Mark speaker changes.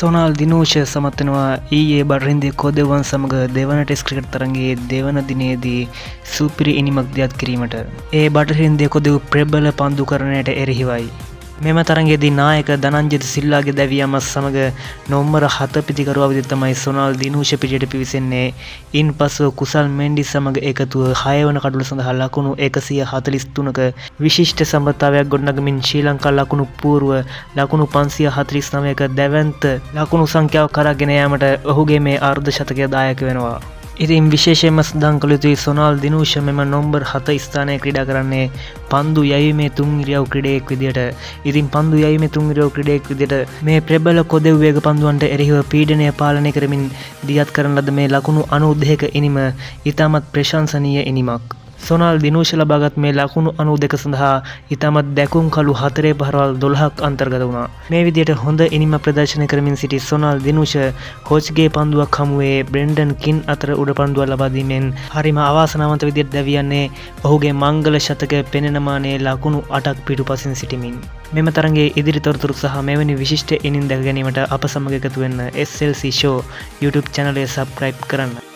Speaker 1: සොනාල් දිනූෂ සමත් වෙනවා ඊයේ බටහින්දිය කොදෙවන් සමග දෙවන ටෙස්ට් ක්‍රිකට් තරඟයේ දෙවන දිනේදී සුපිරි ඉනිමක් දියත් කිරීමට. ඒ බටහින්දිය කොදෙව් ප්‍රබල පන්දුකරණයට එරෙහිවයි. මෙම තරඟයේදී නායක ධනංජිත් සිල්ලාගේ දැවියම සමග නොම්බර 7 පිතිකරුවා විදිහට තමයි සොනාල් දිනූෂ පිටියට පිවිසෙන්නේ. ඉන්පසු කුසල් මෙන්ඩිස් සමග එකතුව 6 වන කඩුල සඳහා ලකුණු 143ක විශිෂ්ට සම්බන්ධතාවයක් ගොඩනගමින් ශ්‍රී ලංකා ලකුණු පූර්ව ලකුණු 549ක දැවැන්ත ලකුණු සංඛ්‍යාව කරගෙන යාමට ඔහුගේ මේ අර්ධ ශතකය දායක වෙනවා. ඉතින් විශේෂයෙන්ම සඳහන් කළ යුතුයි සොනාල් දිනූෂ මෙම නොම්බර් 7 ස්ථානයේ ක්‍රීඩා කරන්නේ පන්දු යැවීමේ තුන් ඉරියව් ක්‍රීඩකයෙක් විදියට. ඉතින් පන්දු යැවීමේ තුන් ඉරියව් ක්‍රීඩකයෙක් විදියට මේ ප්‍රබල කොදෙව් වේග පන්දුවන්ට එරෙහිව පීඩනය පාලනය කරමින් දියත් කරන ලද මේ ලකුණු 92ක ඉනිම ඉතාමත් ප්‍රශංසනීය ඉනිමක්. සොනාල් දිනූෂ ලබාගත් මේ ලකුණු 92 සඳහා ඉතාමත් දැකුම් කළු 4 පහරවල් 12ක් අන්තර්ගත වුණා. මේ විදියට හොඳ ඉනිම ප්‍රදර්ශනය කරමින් සිටි සොනාල් දිනූෂ කෝච්ගේ පන්දුවක් හමුවේ බ්‍රෙන්ඩන් කින් අතර උඩ පන්දුවක් ලබා දීමෙන් හරිම අවාසනාවන්ත විදියට දැවියන්නේ ඔහුගේ මංගල ශතක පෙනෙන මානේ ලකුණු 8ක් පිටුපසින් සිටිමින්. මෙම තරඟයේ ඉදිරි තොරතුරු සහ මෙවැනි විශිෂ්ට ඉනිම් දැක ගැනීමට අප සමග එකතු වෙන්න SLC Show YouTube channel එක subscribe කරන්න.